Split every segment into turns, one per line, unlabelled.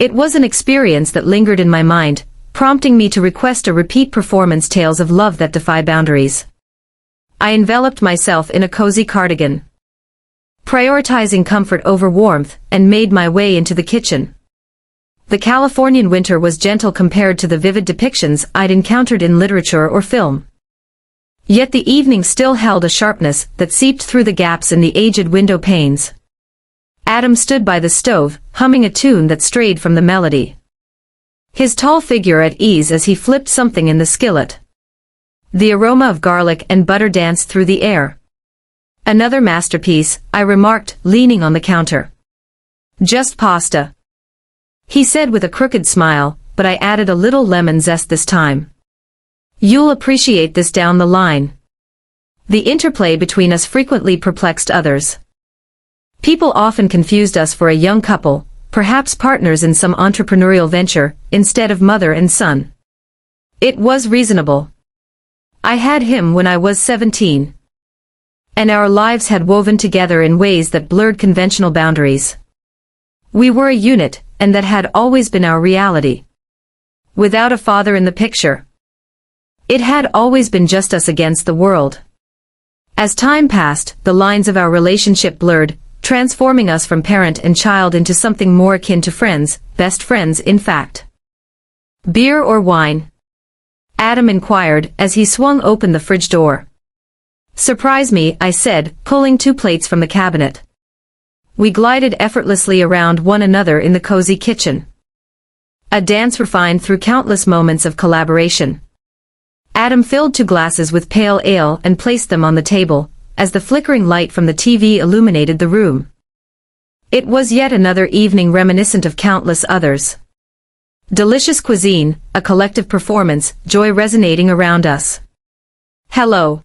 It was an experience that lingered in my mind, prompting me to request a repeat performance. Tales of love that defy boundaries. I enveloped myself in a cozy cardigan, prioritizing comfort over warmth, and made my way into the kitchen. The Californian winter was gentle compared to the vivid depictions I'd encountered in literature or film. Yet the evening still held a sharpness that seeped through the gaps in the aged window panes. Adam stood by the stove, humming a tune that strayed from the melody, his tall figure at ease as he flipped something in the skillet. The aroma of garlic and butter danced through the air. "Another masterpiece," I remarked, leaning on the counter. "Just pasta," he said with a crooked smile, but I added a little lemon zest this time. "You'll appreciate this down the line." The interplay between us frequently perplexed others. People often confused us for a young couple, perhaps partners in some entrepreneurial venture, instead of mother and son. It was reasonable. I had him when I was 17. And our lives had woven together in ways that blurred conventional boundaries. We were a unit, and that had always been our reality. Without a father in the picture, it had always been just us against the world. As time passed, the lines of our relationship blurred, transforming us from parent and child into something more akin to friends, best friends in fact. "Beer or wine?" Adam inquired as he swung open the fridge door. "Surprise me," I said, pulling 2 plates from the cabinet. We glided effortlessly around one another in the cozy kitchen. A dance refined through countless moments of collaboration. Adam filled 2 glasses with pale ale and placed them on the table, as the flickering light from the TV illuminated the room. It was yet another evening reminiscent of countless others. Delicious cuisine, a collective performance, joy resonating around us. "Hello.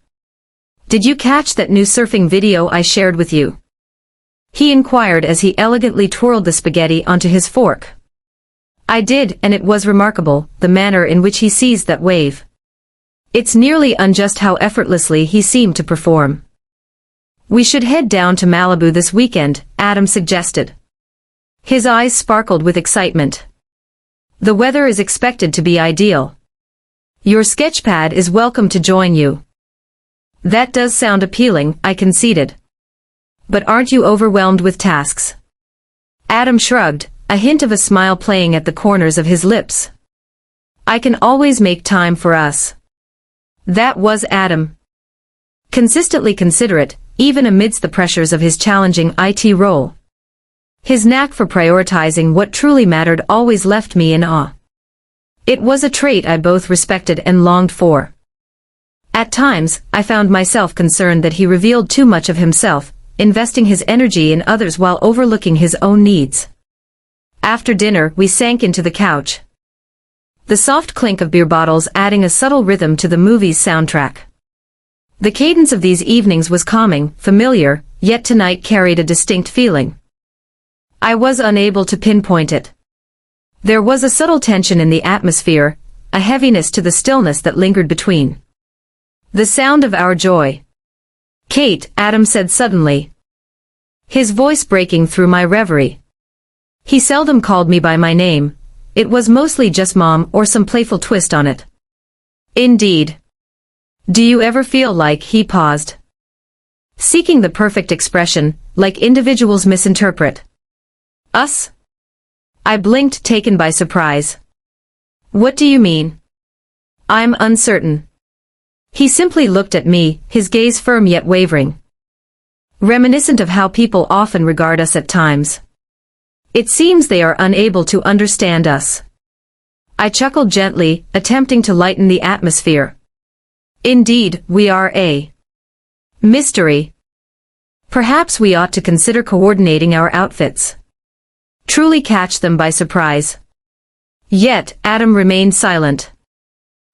Did you catch that new surfing video I shared with you?" he inquired as he elegantly twirled the spaghetti onto his fork. I did, and it was remarkable, the manner in which he seized that wave. It's nearly unjust how effortlessly he seemed to perform. "We should head down to Malibu this weekend," Adam suggested. His eyes sparkled with excitement. "The weather is expected to be ideal. Your sketchpad is welcome to join you." "That does sound appealing," I conceded. "But aren't you overwhelmed with tasks?" Adam shrugged, a hint of a smile playing at the corners of his lips. "I can always make time for us." That was Adam. Consistently considerate, even amidst the pressures of his challenging IT role. His knack for prioritizing what truly mattered always left me in awe. It was a trait I both respected and longed for. At times, I found myself concerned that he revealed too much of himself, investing his energy in others while overlooking his own needs. After dinner, we sank into the couch, the soft clink of beer bottles adding a subtle rhythm to the movie's soundtrack. The cadence of these evenings was calming, familiar, yet tonight carried a distinct feeling. I was unable to pinpoint it. There was a subtle tension in the atmosphere, a heaviness to the stillness that lingered between. "The sound of our joy." "Kate," Adam said suddenly, his voice breaking through my reverie. He seldom called me by my name. It was mostly just Mom or some playful twist on it. "Indeed. Do you ever feel like," he paused, seeking the perfect expression, "like individuals misinterpret us?" I blinked, taken by surprise. "What do you mean?" "I'm uncertain." He simply looked at me, his gaze firm yet wavering, reminiscent of how people often regard us at times. It seems they are unable to understand us. I chuckled gently, attempting to lighten the atmosphere. "Indeed, we are a mystery. Perhaps we ought to consider coordinating our outfits. Truly catch them by surprise." Yet, Adam remained silent.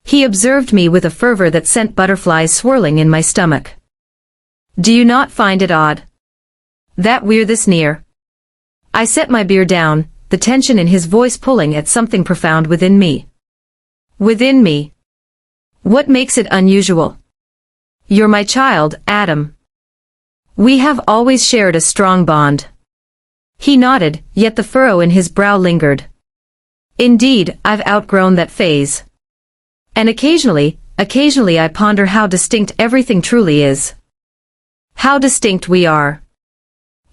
He observed me with a fervor that sent butterflies swirling in my stomach. "Do you not find it odd that we're this near?" I set my beer down, the tension in his voice pulling at something profound within me. "Within me? What makes it unusual?" "You're my child, Adam. We have always shared a strong bond." He nodded, yet the furrow in his brow lingered. Indeed, I've outgrown that phase. And occasionally I ponder how distinct everything truly is. How distinct we are.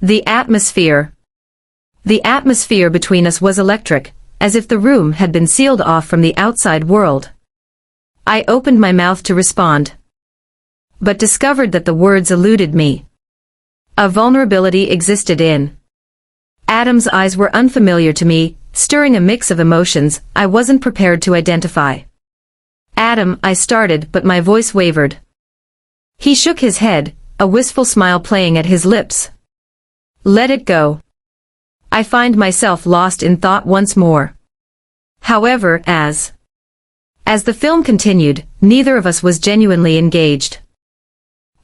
The atmosphere. The atmosphere between us was electric, as if the room had been sealed off from the outside world. I opened my mouth to respond, but discovered that the words eluded me. A vulnerability existed in Adam's eyes were unfamiliar to me, stirring a mix of emotions I wasn't prepared to identify. Adam, I started, but my voice wavered. He shook his head, a wistful smile playing at his lips. Let it go. I find myself lost in thought once more. However, as the film continued, neither of us was genuinely engaged.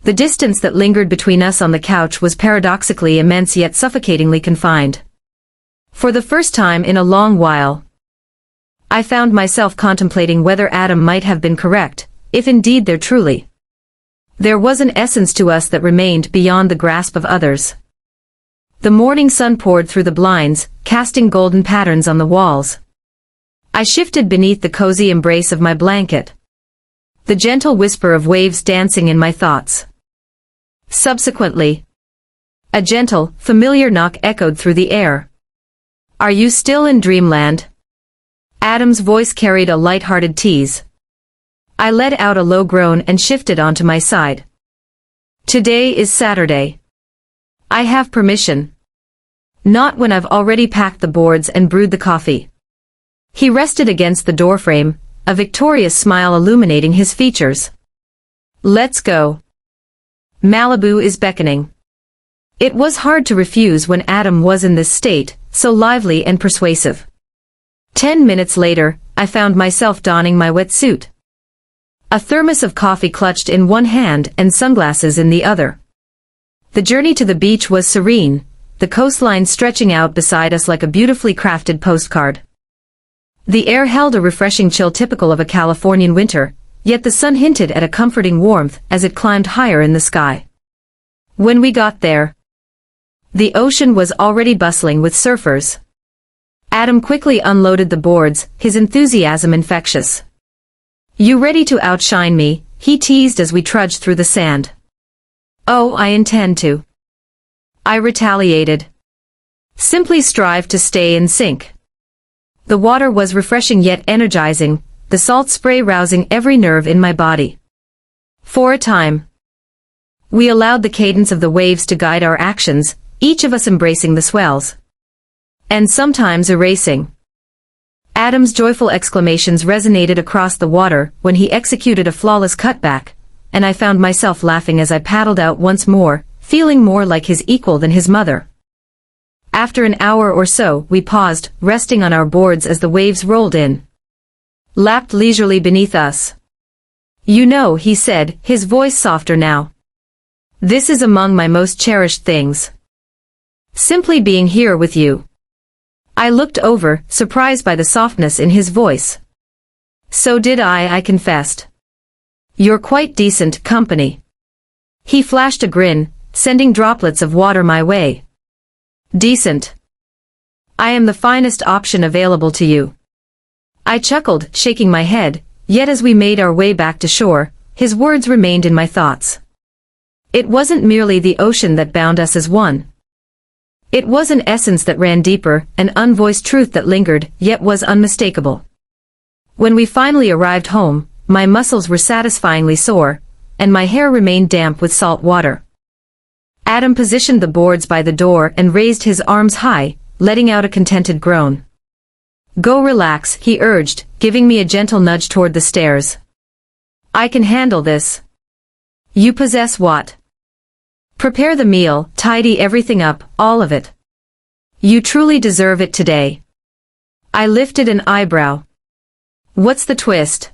The distance that lingered between us on the couch was paradoxically immense yet suffocatingly confined. For the first time in a long while, I found myself contemplating whether Adam might have been correct, if indeed there was an essence to us that remained beyond the grasp of others. The morning sun poured through the blinds, casting golden patterns on the walls. I shifted beneath the cozy embrace of my blanket, the gentle whisper of waves dancing in my thoughts. Subsequently, a gentle, familiar knock echoed through the air. Are you still in dreamland? Adam's voice carried a light-hearted tease. I let out a low groan and shifted onto my side. Today is Saturday. I have permission. Not when I've already packed the boards and brewed the coffee. He rested against the doorframe, a victorious smile illuminating his features. Let's go. Malibu is beckoning. It was hard to refuse when Adam was in this state, so lively and persuasive. 10 minutes later, I found myself donning my wetsuit. A thermos of coffee clutched in one hand and sunglasses in the other. The journey to the beach was serene, the coastline stretching out beside us like a beautifully crafted postcard. The air held a refreshing chill typical of a Californian winter, yet the sun hinted at a comforting warmth as it climbed higher in the sky. When we got there, the ocean was already bustling with surfers. Adam quickly unloaded the boards, his enthusiasm infectious. You ready to outshine me? He teased as we trudged through the sand. Oh, I intend to. I retaliated. Simply strive to stay in sync. The water was refreshing yet energizing, the salt spray rousing every nerve in my body. For a time, we allowed the cadence of the waves to guide our actions, each of us embracing the swells. And sometimes erasing. Adam's joyful exclamations resonated across the water when he executed a flawless cutback, and I found myself laughing as I paddled out once more, feeling more like his equal than his mother. After an hour or so, we paused, resting on our boards as the waves rolled in, lapped leisurely beneath us. You know, he said, his voice softer now. This is among my most cherished things. Simply being here with you. I looked over, surprised by the softness in his voice. So did I confessed. You're quite decent company. He flashed a grin, sending droplets of water my way. Decent. I am the finest option available to you. I chuckled, shaking my head, yet as we made our way back to shore, his words remained in my thoughts. It wasn't merely the ocean that bound us as one. It was an essence that ran deeper, an unvoiced truth that lingered, yet was unmistakable. When we finally arrived home, my muscles were satisfyingly sore, and my hair remained damp with salt water. Adam positioned the boards by the door and raised his arms high, letting out a contented groan. Go relax, he urged, giving me a gentle nudge toward the stairs. I can handle this. You possess what? Prepare the meal, tidy everything up, all of it. You truly deserve it today. I lifted an eyebrow. What's the twist?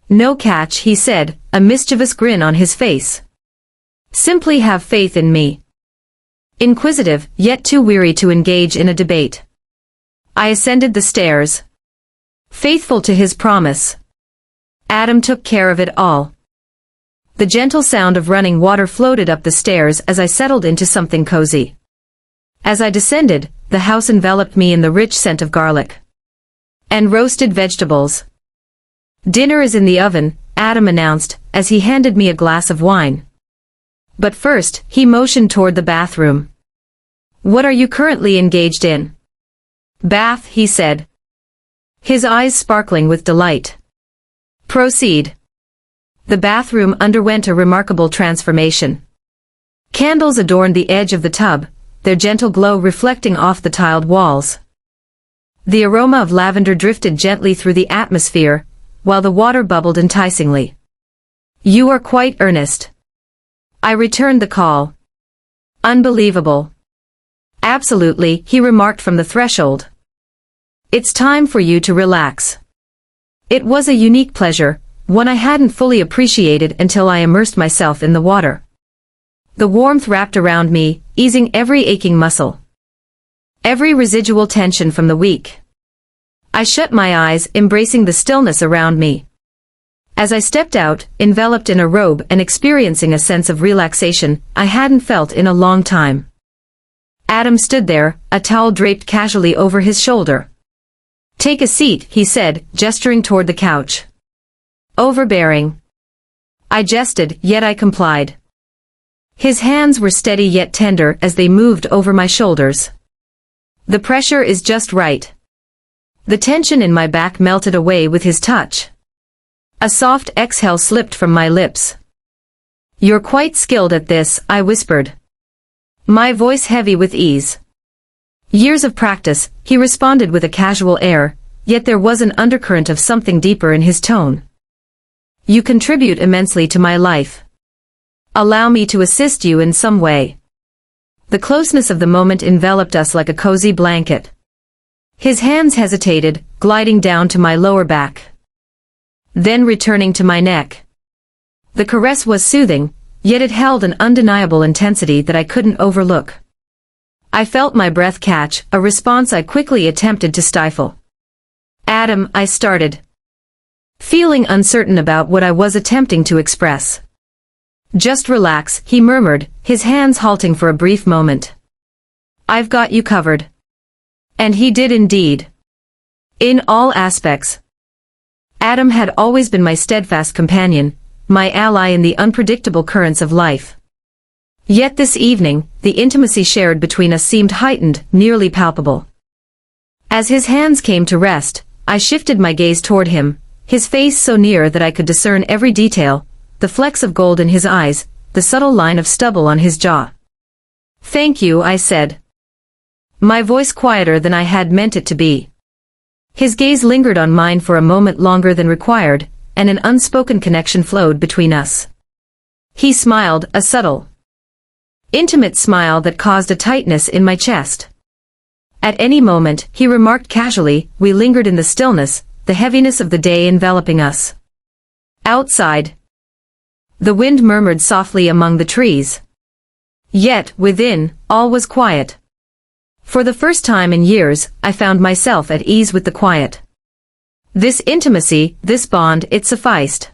No catch, he said, a mischievous grin on his face. Simply have faith in me. Inquisitive, yet too weary to engage in a debate, I ascended the stairs. Faithful to his promise, Adam took care of it all. The gentle sound of running water floated up the stairs as I settled into something cozy. As I descended, the house enveloped me in the rich scent of garlic. And roasted vegetables. Dinner is in the oven, Adam announced, as he handed me a glass of wine. But first, he motioned toward the bathroom. What are you currently engaged in? Bath, he said, his eyes sparkling with delight. Proceed. The bathroom underwent a remarkable transformation. Candles adorned the edge of the tub, their gentle glow reflecting off the tiled walls. The aroma of lavender drifted gently through the atmosphere, while the water bubbled enticingly. You are quite earnest. I returned the call. Unbelievable. Absolutely, he remarked from the threshold. It's time for you to relax. It was a unique pleasure, one I hadn't fully appreciated until I immersed myself in the water. The warmth wrapped around me, easing every aching muscle. Every residual tension from the week. I shut my eyes, embracing the stillness around me. As I stepped out, enveloped in a robe and experiencing a sense of relaxation I hadn't felt in a long time. Adam stood there, a towel draped casually over his shoulder. Take a seat, he said, gesturing toward the couch. Overbearing. I jested, yet I complied. His hands were steady yet tender as they moved over my shoulders. The pressure is just right. The tension in my back melted away with his touch. A soft exhale slipped from my lips. You're quite skilled at this, I whispered. My voice heavy with ease. Years of practice, he responded with a casual air, yet there was an undercurrent of something deeper in his tone. You contribute immensely to my life. Allow me to assist you in some way. The closeness of the moment enveloped us like a cozy blanket. His hands hesitated, gliding down to my lower back. Then returning to my neck. The caress was soothing, yet it held an undeniable intensity that I couldn't overlook. I felt my breath catch, a response I quickly attempted to stifle. Adam, I started. Feeling uncertain about what I was attempting to express. Just relax, he murmured, his hands halting for a brief moment. I've got you covered. And he did indeed. In all aspects. Adam had always been my steadfast companion, my ally in the unpredictable currents of life. Yet this evening, the intimacy shared between us seemed heightened, nearly palpable. As his hands came to rest, I shifted my gaze toward him, his face so near that I could discern every detail, the flecks of gold in his eyes, the subtle line of stubble on his jaw. Thank you, I said. My voice quieter than I had meant it to be. His gaze lingered on mine for a moment longer than required, and an unspoken connection flowed between us. He smiled, a subtle, intimate smile that caused a tightness in my chest. At any moment, he remarked casually, we lingered in the stillness, the heaviness of the day enveloping us. Outside. The wind murmured softly among the trees. Yet, within, all was quiet. For the first time in years, I found myself at ease with the quiet. This intimacy, this bond, it sufficed.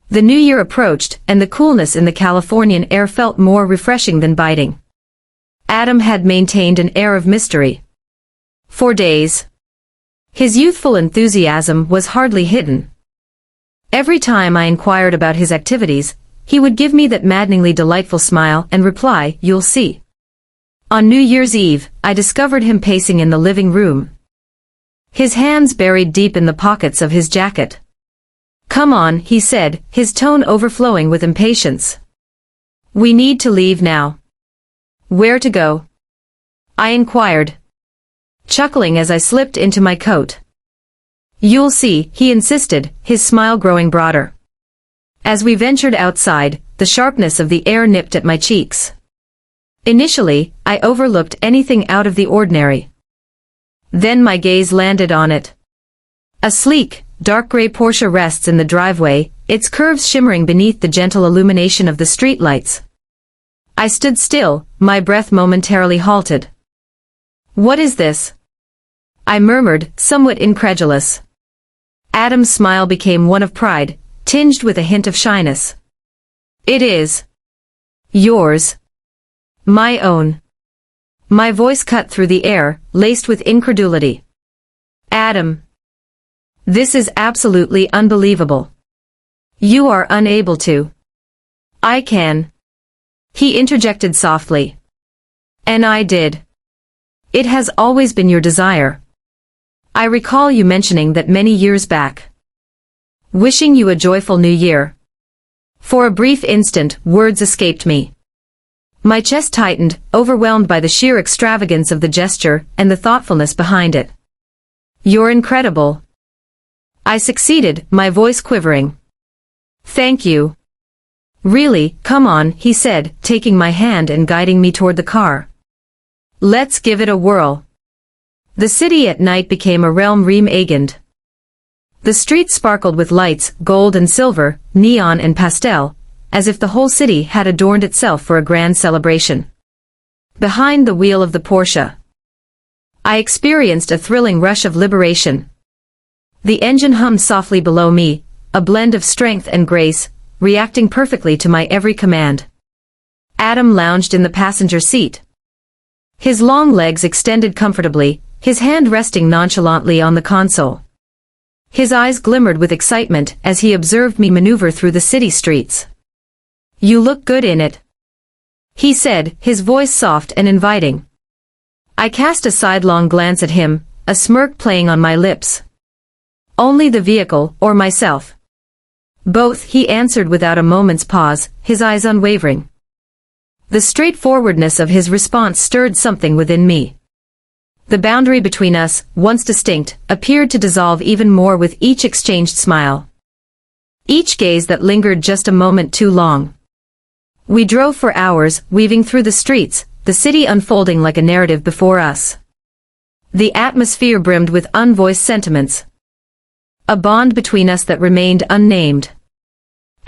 The new year approached, and the coolness in the Californian air felt more refreshing than biting. Adam had maintained an air of mystery. For days. His youthful enthusiasm was hardly hidden. Every time I inquired about his activities, he would give me that maddeningly delightful smile and reply, you'll see. On New Year's Eve, I discovered him pacing in the living room. His hands buried deep in the pockets of his jacket. Come on, he said, his tone overflowing with impatience. We need to leave now. Where to go? I inquired, chuckling as I slipped into my coat. You'll see, he insisted, his smile growing broader. As we ventured outside, the sharpness of the air nipped at my cheeks. Initially, I overlooked anything out of the ordinary. Then my gaze landed on it. A sleek, dark gray Porsche rests in the driveway, its curves shimmering beneath the gentle illumination of the streetlights. I stood still, my breath momentarily halted. What is this? I murmured, somewhat incredulous. Adam's smile became one of pride, tinged with a hint of shyness. It is yours. My own. My voice cut through the air, laced with incredulity. Adam, This is absolutely unbelievable. You are unable to. I can. He interjected softly. And I did. It has always been your desire. I recall you mentioning that many years back. Wishing you a joyful new year. For a brief instant, words escaped me. My chest tightened, overwhelmed by the sheer extravagance of the gesture and the thoughtfulness behind it. You're incredible. I succeeded, my voice quivering. Thank you. Really, come on, he said, taking my hand and guiding me toward the car. Let's give it a whirl. The city at night became a realm reimagined. The streets sparkled with lights, gold and silver, neon and pastel, as if the whole city had adorned itself for a grand celebration. Behind the wheel of the Porsche, I experienced a thrilling rush of liberation. The engine hummed softly below me, a blend of strength and grace, reacting perfectly to my every command. Adam lounged in the passenger seat. His long legs extended comfortably, his hand resting nonchalantly on the console. His eyes glimmered with excitement as he observed me maneuver through the city streets. You look good in it, he said, his voice soft and inviting. I cast a sidelong glance at him, a smirk playing on my lips. Only the vehicle, or myself? Both, he answered without a moment's pause, his eyes unwavering. The straightforwardness of his response stirred something within me. The boundary between us, once distinct, appeared to dissolve even more with each exchanged smile. Each gaze that lingered just a moment too long. We drove for hours, weaving through the streets, the city unfolding like a narrative before us. The atmosphere brimmed with unvoiced sentiments. A bond between us that remained unnamed.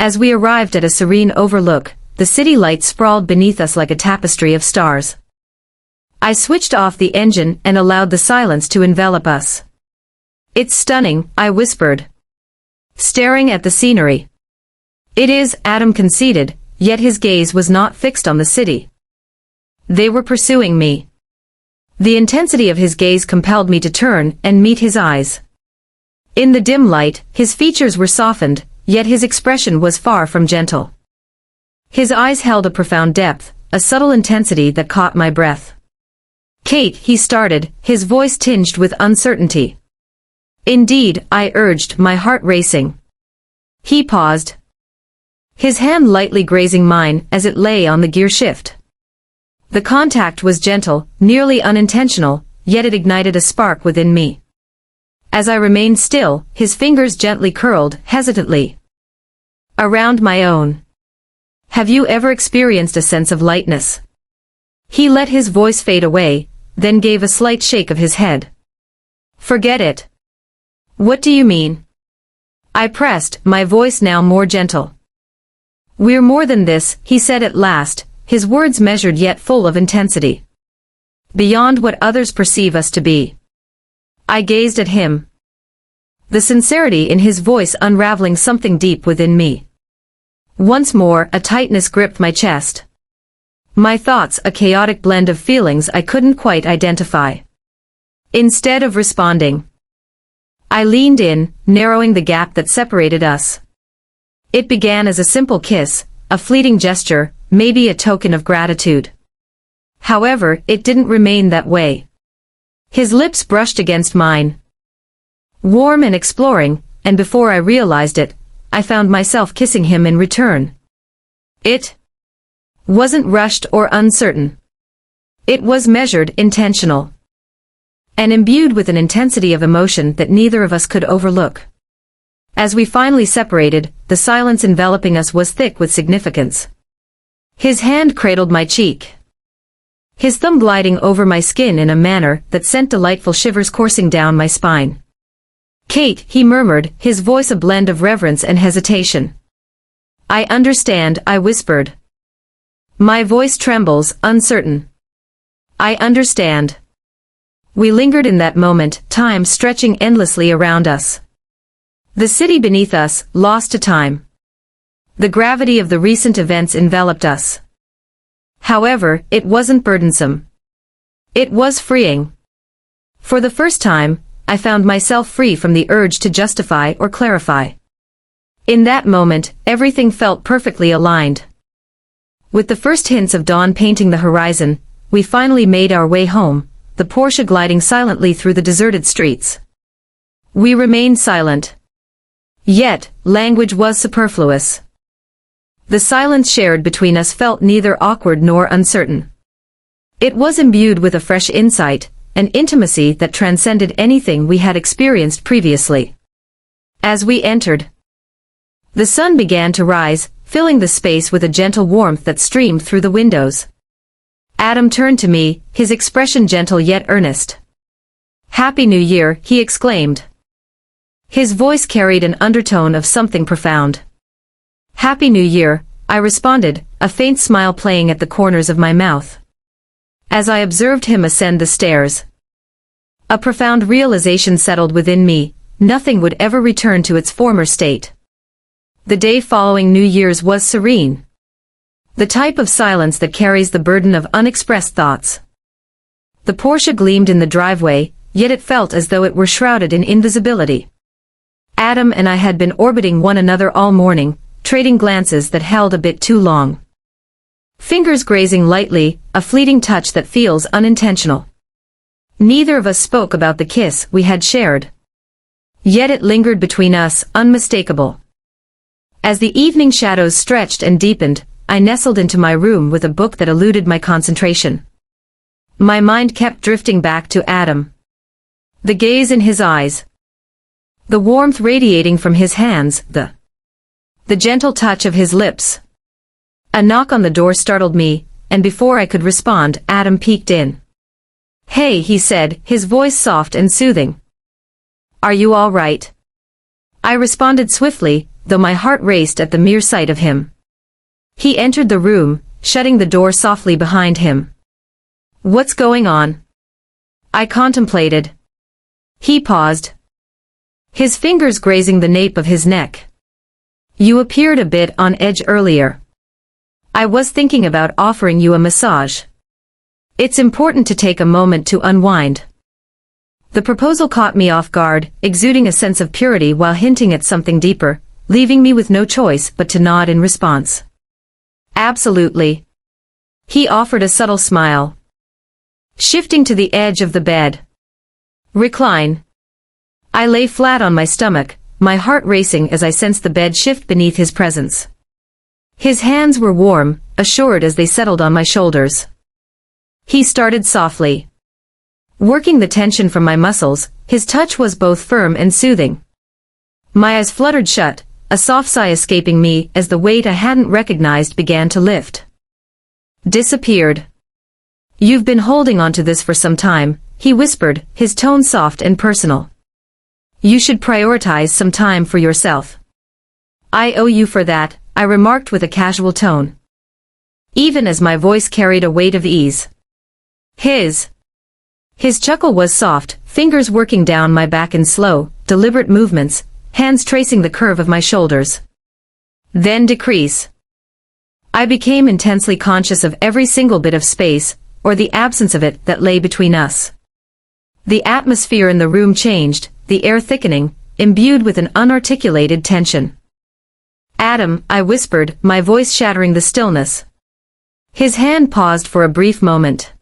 As we arrived at a serene overlook, the city lights sprawled beneath us like a tapestry of stars. I switched off the engine and allowed the silence to envelop us. It's stunning, I whispered, staring at the scenery. It is, Adam conceded, yet his gaze was not fixed on the city. They were pursuing me. The intensity of his gaze compelled me to turn and meet his eyes. In the dim light, his features were softened, yet his expression was far from gentle. His eyes held a profound depth, a subtle intensity that caught my breath. Kate, he started, his voice tinged with uncertainty. Indeed, I urged, my heart racing. He paused. His hand lightly grazing mine as it lay on the gear shift. The contact was gentle, nearly unintentional, yet it ignited a spark within me. As I remained still, his fingers gently curled, hesitantly, around my own. Have you ever experienced a sense of lightness? He let his voice fade away, then gave a slight shake of his head. Forget it. What do you mean? I pressed, my voice now more gentle. We're more than this, he said at last, his words measured yet full of intensity. Beyond what others perceive us to be. I gazed at him. The sincerity in his voice unraveling something deep within me. Once more, a tightness gripped my chest. My thoughts a chaotic blend of feelings I couldn't quite identify. Instead of responding, I leaned in, narrowing the gap that separated us. It began as a simple kiss, a fleeting gesture, maybe a token of gratitude. However, it didn't remain that way. His lips brushed against mine. Warm and exploring, and before I realized it, I found myself kissing him in return. It wasn't rushed or uncertain. It was measured, intentional, and imbued with an intensity of emotion that neither of us could overlook. As we finally separated, the silence enveloping us was thick with significance. His hand cradled my cheek. His thumb gliding over my skin in a manner that sent delightful shivers coursing down my spine. Kate, he murmured, his voice a blend of reverence and hesitation. I understand, I whispered. My voice trembles, uncertain. I understand. We lingered in that moment, time stretching endlessly around us. The city beneath us, lost to time. The gravity of the recent events enveloped us. However, it wasn't burdensome. It was freeing. For the first time, I found myself free from the urge to justify or clarify. In that moment, everything felt perfectly aligned. With the first hints of dawn painting the horizon, we finally made our way home, the Porsche gliding silently through the deserted streets. We remained silent. Yet, language was superfluous. The silence shared between us felt neither awkward nor uncertain. It was imbued with a fresh insight, an intimacy that transcended anything we had experienced previously. As we entered, the sun began to rise, filling the space with a gentle warmth that streamed through the windows. Adam turned to me, his expression gentle yet earnest. "Happy New Year," he exclaimed. His voice carried an undertone of something profound. "Happy New Year," I responded, a faint smile playing at the corners of my mouth. As I observed him ascend the stairs, a profound realization settled within me: nothing would ever return to its former state. The day following New Year's was serene. The type of silence that carries the burden of unexpressed thoughts. The Porsche gleamed in the driveway, yet it felt as though it were shrouded in invisibility. Adam and I had been orbiting one another all morning, trading glances that held a bit too long. Fingers grazing lightly, a fleeting touch that feels unintentional. Neither of us spoke about the kiss we had shared. Yet it lingered between us, unmistakable. As the evening shadows stretched and deepened, I nestled into my room with a book that eluded my concentration. My mind kept drifting back to Adam. The gaze in his eyes, the warmth radiating from his hands, the gentle touch of his lips. A knock on the door startled me, and before I could respond, Adam peeked in. "Hey," he said, his voice soft and soothing. "Are you all right?" I responded swiftly, though my heart raced at the mere sight of him. He entered the room, shutting the door softly behind him. "What's going on?" I contemplated. He paused, his fingers grazing the nape of his neck. "You appeared a bit on edge earlier. I was thinking about offering you a massage. It's important to take a moment to unwind." The proposal caught me off guard, exuding a sense of purity while hinting at something deeper, leaving me with no choice but to nod in response. "Absolutely." He offered a subtle smile. Shifting to the edge of the bed. "Recline." I lay flat on my stomach, my heart racing as I sensed the bed shift beneath his presence. His hands were warm, assured as they settled on my shoulders. He started softly, working the tension from my muscles. His touch was both firm and soothing. My eyes fluttered shut, a soft sigh escaping me as the weight I hadn't recognized began to lift. "Disappeared. You've been holding on to this for some time," he whispered, his tone soft and personal. "You should prioritize some time for yourself." "I owe you for that," I remarked with a casual tone, even as my voice carried a weight of ease. His chuckle was soft, fingers working down my back in slow, deliberate movements, hands tracing the curve of my shoulders. Then decrease. I became intensely conscious of every single bit of space, or the absence of it, that lay between us. The atmosphere in the room changed, the air thickening, imbued with an unarticulated tension. "Adam," I whispered, my voice shattering the stillness. His hand paused for a brief moment.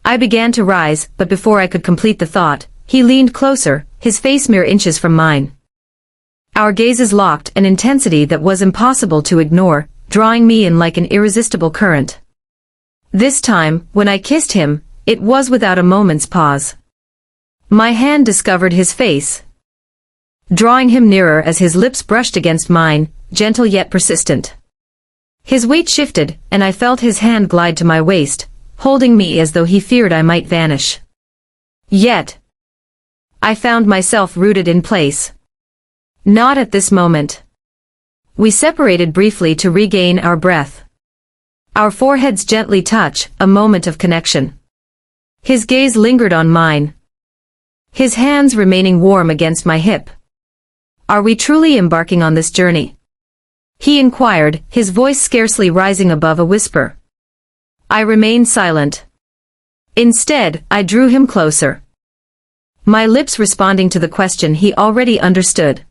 I began to rise, but before I could complete the thought, he leaned closer, his face mere inches from mine. Our gazes locked, an intensity that was impossible to ignore, drawing me in like an irresistible current. This time, when I kissed him, it was without a moment's pause. My hand discovered his face, drawing him nearer as his lips brushed against mine, gentle yet persistent. His weight shifted, and I felt his hand glide to my waist, holding me as though he feared I might vanish. Yet, I found myself rooted in place. Not at this moment. We separated briefly to regain our breath. Our foreheads gently touch, a moment of connection. His gaze lingered on mine, his hands remaining warm against my hip. "Are we truly embarking on this journey?" he inquired, his voice scarcely rising above a whisper. I remained silent. Instead, I drew him closer. my lips responding to the question he already understood.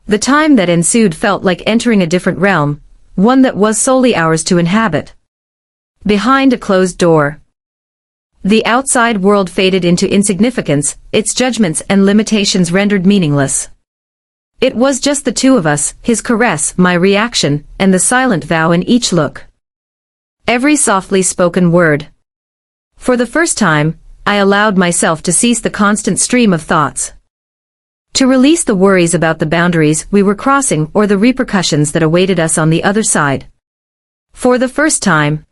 The time that ensued felt like entering a different realm, one that was solely ours to inhabit. Behind a closed door, the outside world faded into insignificance, its judgments and limitations rendered meaningless. It was just the two of us, his caress, my reaction, and the silent vow in each look. Every softly spoken word. For the first time, I allowed myself to cease the constant stream of thoughts. To release the worries about the boundaries we were crossing or the repercussions that awaited us on the other side. For the first time,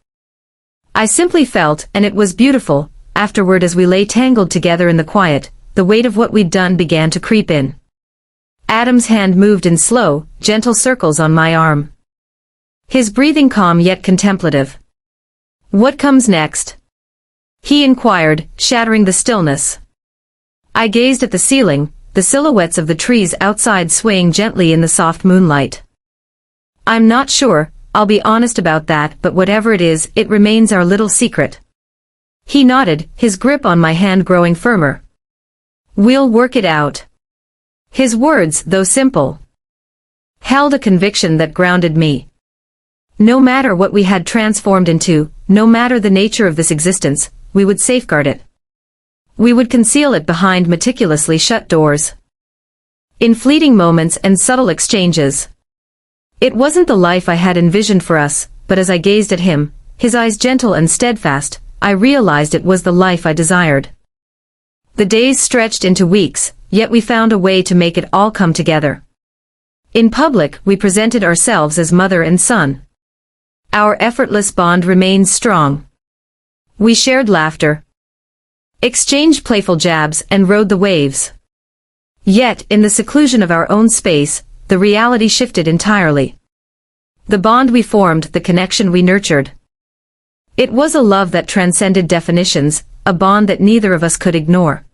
I simply felt, and it was beautiful, afterward as we lay tangled together in the quiet, the weight of what we'd done began to creep in. Adam's hand moved in slow, gentle circles on my arm. His breathing calm yet contemplative. "What comes next?" he inquired, shattering the stillness. I gazed at the ceiling, the silhouettes of the trees outside swaying gently in the soft moonlight. "I'm not sure, I'll be honest about that, but whatever it is, it remains our little secret." He nodded, his grip on my hand growing firmer. "We'll work it out." His words, though simple, held a conviction that grounded me. No matter what we had transformed into, no matter the nature of this existence, we would safeguard it. We would conceal it behind meticulously shut doors. In fleeting moments and subtle exchanges. It wasn't the life I had envisioned for us, but as I gazed at him, his eyes gentle and steadfast, I realized it was the life I desired. The days stretched into weeks, yet we found a way to make it all come together. In public, we presented ourselves as mother and son. Our effortless bond remained strong. We shared laughter, exchanged playful jabs, and rode the waves. Yet, in the seclusion of our own space, the reality shifted entirely. The bond we formed, the connection we nurtured. It was a love that transcended definitions, a bond that neither of us could ignore.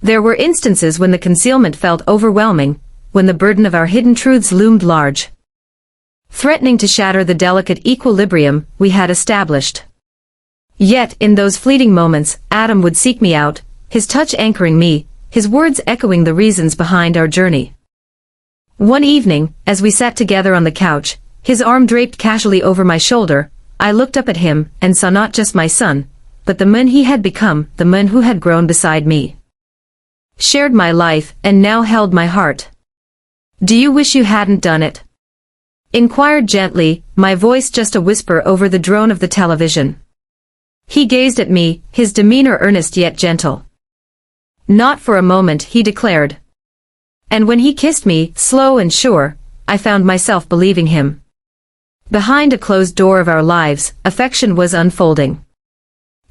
There were instances when the concealment felt overwhelming, when the burden of our hidden truths loomed large, threatening to shatter the delicate equilibrium we had established. Yet, in those fleeting moments, Adam would seek me out, his touch anchoring me, his words echoing the reasons behind our journey. One evening, as we sat together on the couch, his arm draped casually over my shoulder, I looked up at him and saw not just my son, but the man he had become, the man who had grown beside me, shared my life, and now held my heart. "Do you wish you hadn't done it?" inquired gently, my voice just a whisper over the drone of the television. He gazed at me, his demeanor earnest yet gentle. "Not for a moment," he declared. And when he kissed me, slow and sure, I found myself believing him. Behind a closed door of our lives, affection was unfolding.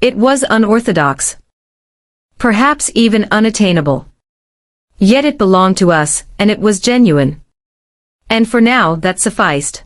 It was unorthodox. Perhaps even unattainable. Yet it belonged to us, and it was genuine. And for now, that sufficed.